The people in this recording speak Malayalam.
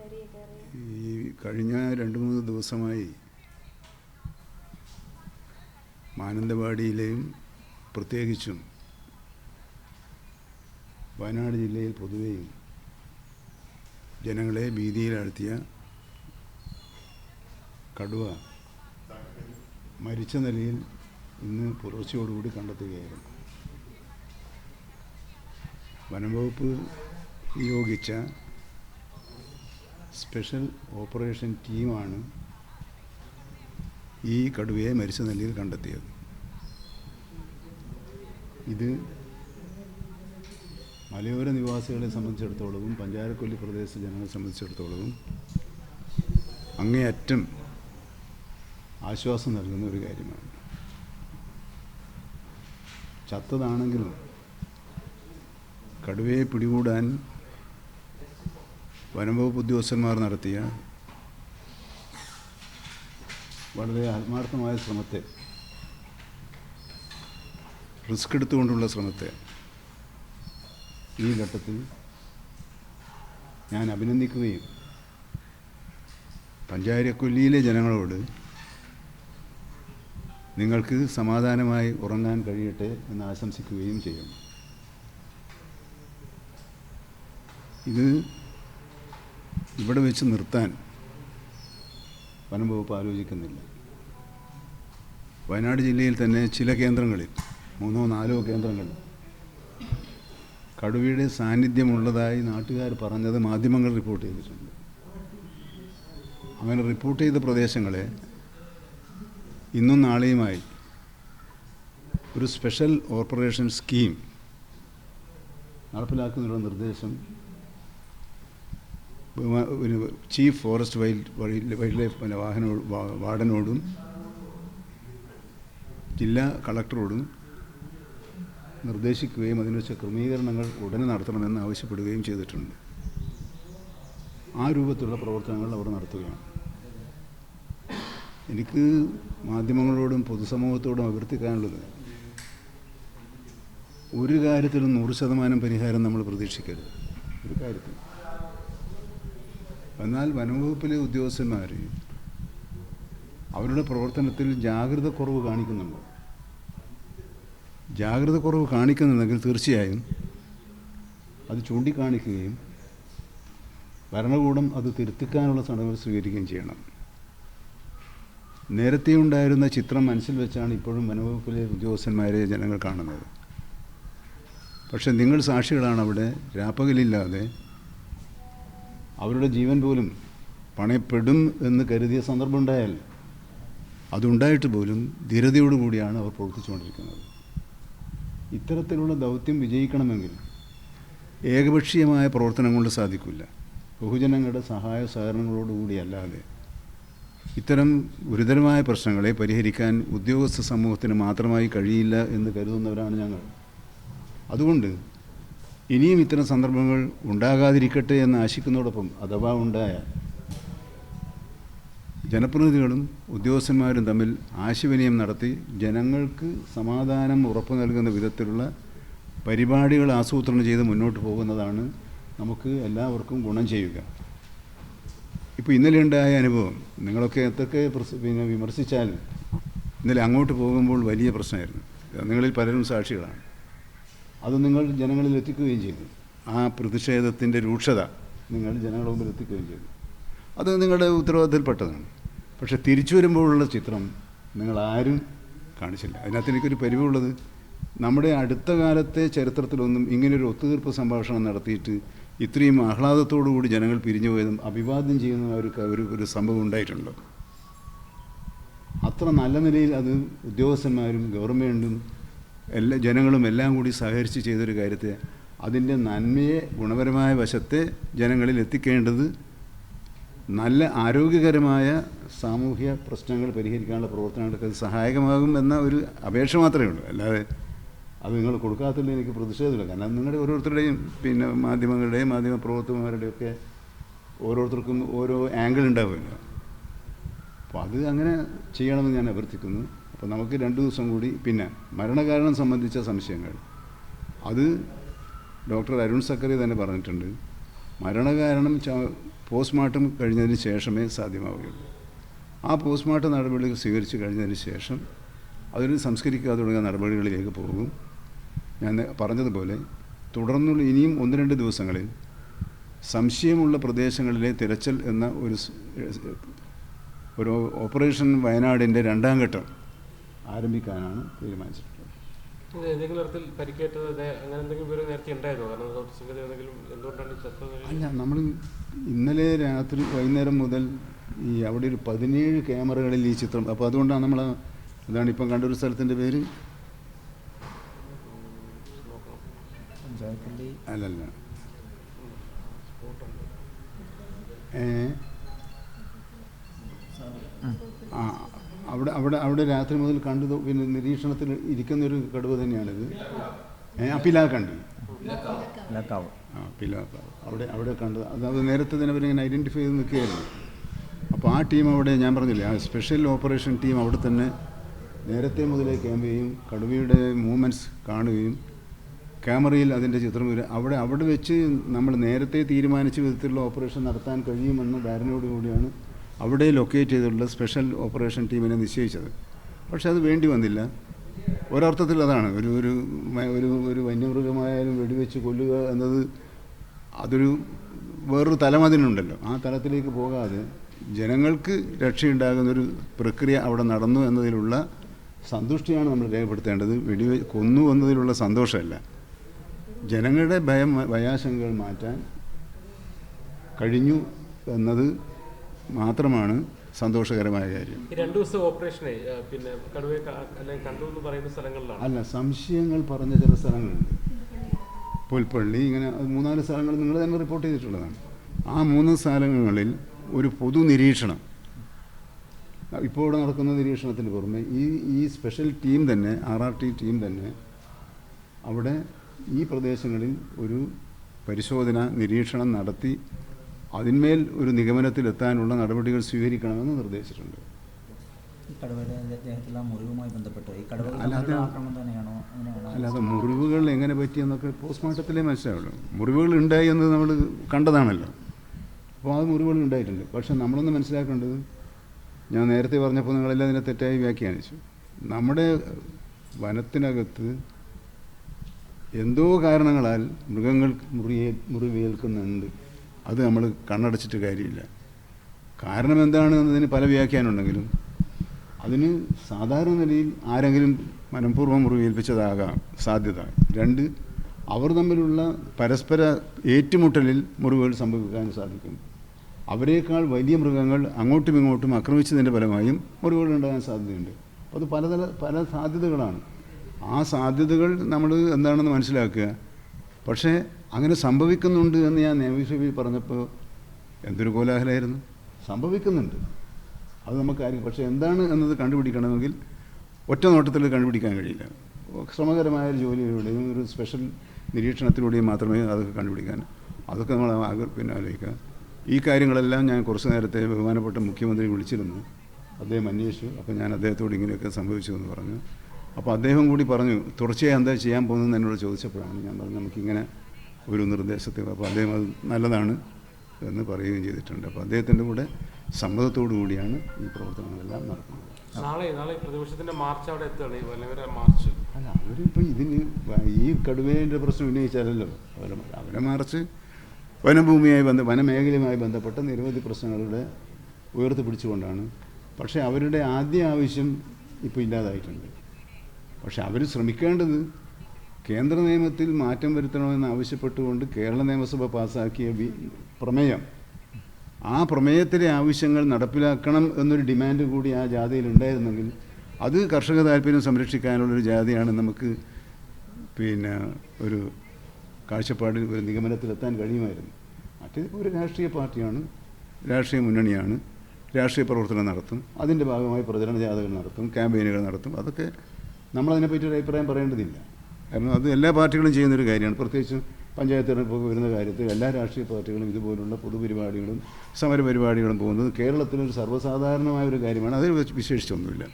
ഈ കഴിഞ്ഞ 2-3 ദിവസമായി മാനന്തവാടിയിലെയും പ്രത്യേകിച്ചും വയനാട് ജില്ലയിൽ പൊതുവെയും ജനങ്ങളെ ഭീതിയിലാഴ്ത്തിയ കടുവ മരിച്ച നിലയിൽ ഇന്ന് പുലർച്ചയോടുകൂടി കണ്ടെത്തുകയായിരുന്നു. വനംവകുപ്പ് നിയോഗിച്ച സ്പെഷ്യൽ ഓപ്പറേഷൻ ടീമാണ് ഈ കടുവയെ മരിച്ച നിലയിൽ കണ്ടെത്തിയത്. ഇത് മലയോര നിവാസികളെ സംബന്ധിച്ചിടത്തോളവും പഞ്ചാരക്കൊല്ലി പ്രദേശ ജനങ്ങളെ സംബന്ധിച്ചിടത്തോളവും അങ്ങേയറ്റം ആശ്വാസം നൽകുന്ന ഒരു കാര്യമാണ്. ചത്തതാണെങ്കിലും കടുവയെ പിടികൂടാൻ വനംവകുപ്പ് ഉദ്യോഗസ്ഥന്മാർ നടത്തിയ വളരെ ആത്മാർത്ഥമായ ശ്രമത്തെ, റിസ്ക് എടുത്തുകൊണ്ടുള്ള ശ്രമത്തെ ഈ ഘട്ടത്തിൽ ഞാൻ അഭിനന്ദിക്കുകയും പഞ്ചാരക്കൊല്ലിയിലെ ജനങ്ങളോട് നിങ്ങൾക്ക് സമാധാനമായി ഉറങ്ങാൻ കഴിയട്ടെ എന്ന് ആശംസിക്കുകയും ചെയ്യും. ഇത് ഇവിടെ വെച്ച് നിർത്താൻ വനംവകുപ്പ് ആലോചിക്കുന്നില്ല. വയനാട് ജില്ലയിൽ തന്നെ ചില കേന്ദ്രങ്ങളിൽ 3-4 കേന്ദ്രങ്ങളിൽ കടുവയുടെ സാന്നിധ്യമുള്ളതായി നാട്ടുകാർ പറഞ്ഞത് മാധ്യമങ്ങൾ റിപ്പോർട്ട് ചെയ്തിട്ടുണ്ട്. അങ്ങനെ റിപ്പോർട്ട് ചെയ്ത പ്രദേശങ്ങളെ ഇന്നും നാളെയുമായി ഒരു സ്പെഷ്യൽ ഓപ്പറേഷൻ സ്കീം നടപ്പിലാക്കുന്നതിനുള്ള നിർദ്ദേശം ചീഫ് ഫോറസ്റ്റ് വൈൽഡ് ലൈഫ് വാർഡനോടും ജില്ലാ കളക്ടറോടും നിർദ്ദേശിക്കുകയും അതിനുവെച്ച ക്രമീകരണങ്ങൾ ഉടനെ നടത്തണമെന്ന് ആവശ്യപ്പെടുകയും ചെയ്തിട്ടുണ്ട്. ആ രൂപത്തിലുള്ള പ്രവർത്തനങ്ങൾ അവർ നടത്തുകയാണ്. എനിക്ക് മാധ്യമങ്ങളോടും പൊതുസമൂഹത്തോടും അഭ്യർത്ഥിക്കാനുള്ളത്, ഒരു കാര്യത്തിലും 100% പരിഹാരം നമ്മൾ പ്രതീക്ഷിക്കരുത്. ഒരു കാര്യത്തിൽ എന്നാൽ വനംവകുപ്പിലെ ഉദ്യോഗസ്ഥന്മാർ അവരുടെ പ്രവർത്തനത്തിൽ ജാഗ്രത കുറവ് കാണിക്കുന്നുണ്ട്. ജാഗ്രത കുറവ് കാണിക്കുന്നുണ്ടെങ്കിൽ തീർച്ചയായും അത് ചൂണ്ടിക്കാണിക്കുകയും ഭരണകൂടം അത് തിരുത്തിക്കാനുള്ള നടപടി സ്വീകരിക്കുകയും ചെയ്യണം. നേരത്തെ ഉണ്ടായിരുന്ന ചിത്രം മനസ്സിൽ വെച്ചാണ് ഇപ്പോഴും വനംവകുപ്പിലെ ഉദ്യോഗസ്ഥന്മാരെ ജനങ്ങൾ കാണുന്നത്. പക്ഷെ നിങ്ങൾ സാക്ഷികളാണ്. അവിടെ രാപ്പകലില്ലാതെ അവരുടെ ജീവൻ പോലും പണയപ്പെടും എന്ന് കരുതിയ സന്ദർഭം ഉണ്ടായാൽ അതുണ്ടായിട്ട് പോലും ധീരതയോടുകൂടിയാണ് അവർ പ്രവർത്തിച്ചുകൊണ്ടിരിക്കുന്നത്. ഇത്തരത്തിലുള്ള ദൗത്യം വിജയിക്കണമെങ്കിൽ ഏകപക്ഷീയമായ പ്രവർത്തനം കൊണ്ട് സാധിക്കില്ല. ബഹുജനങ്ങളുടെ സഹായ സഹകരണങ്ങളോടുകൂടിയല്ലാതെ ഇത്തരം ഗുരുതരമായ പ്രശ്നങ്ങളെ പരിഹരിക്കാൻ ഉദ്യോഗസ്ഥ സമൂഹത്തിന് മാത്രമായി കഴിയില്ല എന്ന് കരുതുന്നവരാണ് ഞങ്ങൾ. അതുകൊണ്ട് ഇനിയും ഇത്തരം സന്ദർഭങ്ങൾ ഉണ്ടാകാതിരിക്കട്ടെ എന്ന് ആശിക്കുന്നതോടൊപ്പം അഥവാ ഉണ്ടായാൽ ജനപ്രതിനിധികളും ഉദ്യോഗസ്ഥന്മാരും തമ്മിൽ ആശയവിനിമയം നടത്തി ജനങ്ങൾക്ക് സമാധാനം ഉറപ്പു നൽകുന്ന വിധത്തിലുള്ള പരിപാടികൾ ആസൂത്രണം ചെയ്ത് മുന്നോട്ട് പോകുന്നതാണ് നമുക്ക് എല്ലാവർക്കും ഗുണം ചെയ്യുക. ഇപ്പോൾ ഇന്നലെ ഉണ്ടായ അനുഭവം നിങ്ങളൊക്കെ എന്തൊക്കെ വിമർശിച്ചാൽ ഇന്നലെ അങ്ങോട്ട് പോകുമ്പോൾ വലിയ പ്രശ്നമായിരുന്നു. നിങ്ങളിൽ പലരും സാക്ഷികളാണ്. അത് നിങ്ങൾ ജനങ്ങളിൽ എത്തിക്കുകയും ചെയ്തു. ആ പ്രതിഷേധത്തിൻ്റെ രൂക്ഷത നിങ്ങൾ ജനങ്ങളുടെ മുമ്പിൽ എത്തിക്കുകയും ചെയ്തു. അത് നിങ്ങളുടെ ഉത്തരവാദിത്തത്തിൽപ്പെട്ടതാണ്. പക്ഷെ തിരിച്ചു വരുമ്പോഴുള്ള ചിത്രം നിങ്ങളാരും കാണിച്ചില്ല. അതിനകത്ത് എനിക്കൊരു പരിവുള്ളത്, നമ്മുടെ അടുത്ത കാലത്തെ ചരിത്രത്തിലൊന്നും ഇങ്ങനൊരു ഒത്തുതീർപ്പ് സംഭാഷണം നടത്തിയിട്ട് ഇത്രയും ആഹ്ലാദത്തോടുകൂടി ജനങ്ങൾ പിരിഞ്ഞു പോയതും അഭിവാദ്യം ചെയ്യുന്ന ഒരു സംഭവം ഉണ്ടായിട്ടുണ്ടോ? അത്ര നല്ല നിലയിൽ അത് ഉദ്യോഗസ്ഥന്മാരും ഗവൺമെൻറ്റും ജനങ്ങളും എല്ലാം കൂടി സഹകരിച്ച് ചെയ്തൊരു കാര്യത്തെ, അതിൻ്റെ നന്മയെ, ഗുണപരമായ വശത്തെ ജനങ്ങളിൽ എത്തിക്കേണ്ടത് നല്ല ആരോഗ്യകരമായ സാമൂഹ്യ പ്രശ്നങ്ങൾ പരിഹരിക്കാനുള്ള പ്രവർത്തനങ്ങൾക്ക് അത് സഹായകമാകും എന്ന ഒരു അപേക്ഷ മാത്രമേ ഉള്ളൂ. അല്ലാതെ അത് നിങ്ങൾ കൊടുക്കാത്തതിൽ എനിക്ക് പ്രതിഷേധമില്ല. കാരണം നിങ്ങളുടെ ഓരോരുത്തരുടെയും മാധ്യമങ്ങളുടെയും മാധ്യമപ്രവർത്തകന്മാരുടെയൊക്കെ ഓരോരുത്തർക്കും ഓരോ ആംഗിൾ ഉണ്ടാവുമല്ലോ. അപ്പോൾ അത് അങ്ങനെ ചെയ്യണമെന്ന് ഞാൻ അഭ്യർത്ഥിക്കുന്നു. അപ്പോൾ നമുക്ക് 2 ദിവസം കൂടി. പിന്നെ മരണകാരണം സംബന്ധിച്ച സംശയങ്ങൾ, അത് ഡോക്ടർ അരുൺ സക്കറി തന്നെ പറഞ്ഞിട്ടുണ്ട്. മരണകാരണം പോസ്റ്റ്മോർട്ടം കഴിഞ്ഞതിന് ശേഷമേ സാധ്യമാവുകയുള്ളൂ. ആ പോസ്റ്റ്മോർട്ടം നടപടികൾ സ്വീകരിച്ച് കഴിഞ്ഞതിന് ശേഷം അതിന് സംസ്കരിക്കാതെ തുടങ്ങിയ നടപടികളിലേക്ക് പോകും. ഞാൻ പറഞ്ഞതുപോലെ തുടർന്നുള്ള ഇനിയും 1-2 ദിവസങ്ങളിൽ സംശയമുള്ള പ്രദേശങ്ങളിലെ തിരച്ചിൽ എന്ന ഒരു ഓപ്പറേഷൻ വയനാടിൻ്റെ 2ാം ഘട്ടം ആരംഭിക്കാനാണ് തീരുമാനിച്ചിട്ടുള്ളത്. ഏതെങ്കിലും തരത്തിൽ പരിക്കേറ്റത് അങ്ങനെ എന്തെങ്കിലും വിവരം നേരത്തെ ഉണ്ടായിരുന്നോ? കാരണം സംഗതി എന്തെങ്കിലും എന്തുകൊണ്ടാണ് ചത്തത്? അല്ല, നമ്മൾ ഇന്നലെ രാത്രി വൈകുന്നേരം മുതൽ അവിടെ ഒരു 17 ക്യാമറകളിൽ ഈ ചിത്രം, അപ്പോൾ അതുകൊണ്ടാണ് നമ്മൾ അതാണ് ഇപ്പം കണ്ടൊരു സ്ഥലത്തിൻ്റെ പേര് അല്ലല്ല അവിടെ രാത്രി മുതൽ കണ്ടു. പിന്നെ നിരീക്ഷണത്തിൽ ഇരിക്കുന്നൊരു കടുവ തന്നെയാണിത്. പിലാക്കണ്ടി പിലാക്കാവ് അവിടെ കണ്ടത്. അത് നേരത്തെ തന്നെ അവരിങ്ങനെ ഐഡൻറ്റിഫൈ ചെയ്ത് നിൽക്കുകയായിരുന്നു. അപ്പോൾ ആ ടീം അവിടെ, ഞാൻ പറഞ്ഞില്ലേ, ആ സ്പെഷ്യൽ ഓപ്പറേഷൻ ടീം അവിടെ തന്നെ നേരത്തെ മുതലേ ക്യാമ്പ് ചെയ്യും, കടുവയുടെ മൂവ്മെൻറ്റ്സ് കാണുകയും ക്യാമറയിൽ അതിൻ്റെ ചിത്രം വരും. അവിടെ വെച്ച് നമ്മൾ നേരത്തെ തീരുമാനിച്ച വിധത്തിലുള്ള ഓപ്പറേഷൻ നടത്താൻ കഴിയുമെന്ന ധാരണയോടുകൂടിയാണ് അവിടെ ലൊക്കേറ്റ് ചെയ്തിട്ടുള്ള സ്പെഷ്യൽ ഓപ്പറേഷൻ ടീമിനെ നിശ്ചയിച്ചത്. പക്ഷെ അത് വേണ്ടി വന്നില്ല. ഒരർത്ഥത്തിൽ അതാണ് ഒരു വന്യമൃഗമായാലും വെടിവെച്ച് കൊല്ലുക എന്നത് അതൊരു വേറൊരു തലം അതിനുണ്ടല്ലോ. ആ തലത്തിലേക്ക് പോകാതെ ജനങ്ങൾക്ക് രക്ഷയുണ്ടാകുന്നൊരു പ്രക്രിയ അവിടെ നടന്നു എന്നതിലുള്ള സന്തുഷ്ടിയാണ് നമ്മൾ രേഖപ്പെടുത്തേണ്ടത്. കൊന്നു എന്നതിലുള്ള സന്തോഷമല്ല. ജനങ്ങളുടെ ഭയാശങ്കകൾ മാറ്റാൻ കഴിഞ്ഞു എന്നത് മാത്രമാണ് സന്തോഷകരമായ കാര്യം. 2 ദിവസം ഓപ്പറേഷനെ പിന്നെ കടുവയെ കണ്ടു എന്ന് പറയുന്ന സ്ഥലങ്ങളിലാണ് അല്ല, സംശയങ്ങൾ പറഞ്ഞ ചില സ്ഥലങ്ങളുണ്ട്. പുൽപ്പള്ളി, ഇങ്ങനെ 3-4 സ്ഥലങ്ങൾ നിങ്ങൾ തന്നെ റിപ്പോർട്ട് ചെയ്തിട്ടുള്ളതാണ്. ആ 3 സ്ഥലങ്ങളിൽ ഒരു പൊതു നിരീക്ഷണം, ഇപ്പോൾ ഇവിടെ നടക്കുന്ന നിരീക്ഷണത്തിന് പുറമെ ഈ സ്പെഷ്യൽ ടീം തന്നെ, RRT ടീം തന്നെ അവിടെ ഈ പ്രദേശങ്ങളിൽ ഒരു പരിശോധന നിരീക്ഷണം നടത്തി അതിന്മേൽ ഒരു നിഗമനത്തിലെത്താനുള്ള നടപടികൾ സ്വീകരിക്കണമെന്ന് നിർദ്ദേശിച്ചിട്ടുണ്ട്. അല്ലാതെ മുറിവുകൾ എങ്ങനെ പറ്റിയെന്നൊക്കെ പോസ്റ്റ്മോർട്ടത്തിലേ മനസ്സിലാവുള്ളൂ. മുറിവുകൾ ഉണ്ടായി എന്ന് നമ്മൾ കണ്ടതാണല്ലോ. അപ്പോൾ ആ മുറിവുകൾ ഉണ്ടായിട്ടുണ്ട്. പക്ഷെ നമ്മളൊന്ന് മനസ്സിലാക്കേണ്ടത്, ഞാൻ നേരത്തെ പറഞ്ഞപ്പോൾ നിങ്ങളെല്ലാം അതിനെ തെറ്റായി വ്യാഖ്യാനിച്ചു. നമ്മുടെ വനത്തിനകത്ത് എന്തോ കാരണങ്ങളാൽ മൃഗങ്ങൾ മുറിവേൽക്കുന്നുണ്ട്. അത് നമ്മൾ കണ്ണടച്ചിട്ട് കാര്യമില്ല. കാരണം എന്താണ് എന്നതിന് പല വ്യാഖ്യാനമുണ്ടെങ്കിലും അതിന് സാധാരണ നിലയിൽ ആരെങ്കിലും മനഃപൂർവ്വം മുറിവേൽപ്പിച്ചതാകാം സാധ്യത. 2, അവർ തമ്മിലുള്ള പരസ്പര ഏറ്റുമുട്ടലിൽ മുറിവുകൾ സംഭവിക്കാൻ സാധിക്കും. അവരെക്കാൾ വലിയ മൃഗങ്ങൾ അങ്ങോട്ടും ഇങ്ങോട്ടും ആക്രമിച്ചതിൻ്റെ ഫലമായും മുറിവുകൾ ഉണ്ടാകാൻ സാധ്യതയുണ്ട്. അപ്പോൾ അത് പല സാധ്യതകളാണ്. ആ സാധ്യതകൾ നമ്മൾ എന്താണെന്ന് മനസ്സിലാക്കുക. പക്ഷേ അങ്ങനെ സംഭവിക്കുന്നുണ്ട് എന്ന് ഞാൻ നിയമസഭയിൽ പറഞ്ഞപ്പോൾ എന്തൊരു കോലാഹലമായിരുന്നു. സംഭവിക്കുന്നുണ്ട്, അത് നമുക്കായിരിക്കും. പക്ഷേ എന്താണ് എന്നത് കണ്ടുപിടിക്കണമെങ്കിൽ ഒറ്റ നോട്ടത്തിൽ കണ്ടുപിടിക്കാൻ കഴിയില്ല. ശ്രമകരമായ ഒരു ജോലിയിലൂടെയും ഒരു സ്പെഷ്യൽ നിരീക്ഷണത്തിലൂടെയും മാത്രമേ അതൊക്കെ കണ്ടുപിടിക്കാൻ. അതൊക്കെ നമ്മൾ പിന്നെ ആലോചിക്കുക. ഈ കാര്യങ്ങളെല്ലാം ഞാൻ കുറച്ച് നേരത്തെ ബഹുമാനപ്പെട്ട മുഖ്യമന്ത്രി വിളിച്ചിരുന്നു. അദ്ദേഹം അന്വേഷിച്ചു. അപ്പോൾ ഞാൻ അദ്ദേഹത്തോട് ഇങ്ങനെയൊക്കെ സംഭവിച്ചു എന്ന് പറഞ്ഞു. അപ്പോൾ അദ്ദേഹം കൂടി പറഞ്ഞു, തുടർച്ചയായി എന്താ ചെയ്യാൻ പോകുന്നതെന്ന് എന്നോട് ചോദിച്ചപ്പോഴാണ് ഞാൻ പറഞ്ഞു നമുക്കിങ്ങനെ ഒരു നിർദ്ദേശത്തെ. അപ്പോൾ അദ്ദേഹം അത് നല്ലതാണ് എന്ന് പറയുകയും ചെയ്തിട്ടുണ്ട്. അപ്പോൾ അദ്ദേഹത്തിൻ്റെ കൂടെ സമ്മതത്തോടു കൂടിയാണ് ഈ പ്രവർത്തനങ്ങളെല്ലാം നടക്കുന്നത്. നാളെ പ്രതിപക്ഷത്തിൻ്റെ മാർച്ച് അവിടെ എത്തുകയാണ്. മാർച്ച് അല്ല, അവരിപ്പോൾ ഇതിന് ഈ കടുവേൻ്റെ പ്രശ്നം ഉന്നയിച്ചാലല്ലോ അവരെ മാർച്ച് വനമേഖലയുമായി ബന്ധപ്പെട്ട നിരവധി പ്രശ്നങ്ങളുടെ ഉയർത്തിപ്പിടിച്ചുകൊണ്ടാണ്. പക്ഷേ അവരുടെ ആദ്യ ആവശ്യം ഇപ്പോൾ ഇല്ലാതായിട്ടുണ്ട്. പക്ഷെ അവർ ശ്രമിക്കേണ്ടത് കേന്ദ്ര നിയമത്തിൽ മാറ്റം വരുത്തണമെന്ന് ആവശ്യപ്പെട്ടുകൊണ്ട് കേരള നിയമസഭ പാസ്സാക്കിയ പ്രമേയം, ആ പ്രമേയത്തിലെ ആവശ്യങ്ങൾ നടപ്പിലാക്കണം എന്നൊരു ഡിമാൻഡ് കൂടി ആ ജാഥയിൽ ഉണ്ടായിരുന്നെങ്കിൽ അത് കർഷക താല്പര്യം സംരക്ഷിക്കാനുള്ളൊരു ജാഥയാണ് നമുക്ക് പിന്നെ ഒരു കാഴ്ചപ്പാടിൽ ഒരു നിഗമനത്തിലെത്താൻ കഴിയുമായിരുന്നു. മറ്റേതിപ്പോൾ ഒരു രാഷ്ട്രീയ പാർട്ടിയാണ്, രാഷ്ട്രീയ മുന്നണിയാണ്, രാഷ്ട്രീയ പ്രവർത്തനം നടത്തും, അതിൻ്റെ ഭാഗമായി പ്രചരണ ജാഥകൾ നടത്തും, ക്യാമ്പയിനുകൾ നടത്തും. അതൊക്കെ നമ്മളതിനെപ്പറ്റി ഒരു അഭിപ്രായം പറയേണ്ടതില്ല. കാരണം അത് എല്ലാ പാർട്ടികളും ചെയ്യുന്നൊരു കാര്യമാണ്. പ്രത്യേകിച്ചും പഞ്ചായത്ത് തെരഞ്ഞെടുപ്പൊക്കെ വരുന്ന കാര്യത്തിൽ എല്ലാ രാഷ്ട്രീയ പാർട്ടികളും ഇതുപോലുള്ള പൊതുപരിപാടികളും സമരപരിപാടികളും പോകുന്നത് കേരളത്തിലൊരു സർവ്വസാധാരണമായ ഒരു കാര്യമാണ്. അതിൽ വിശേഷിച്ചൊന്നുമില്ല.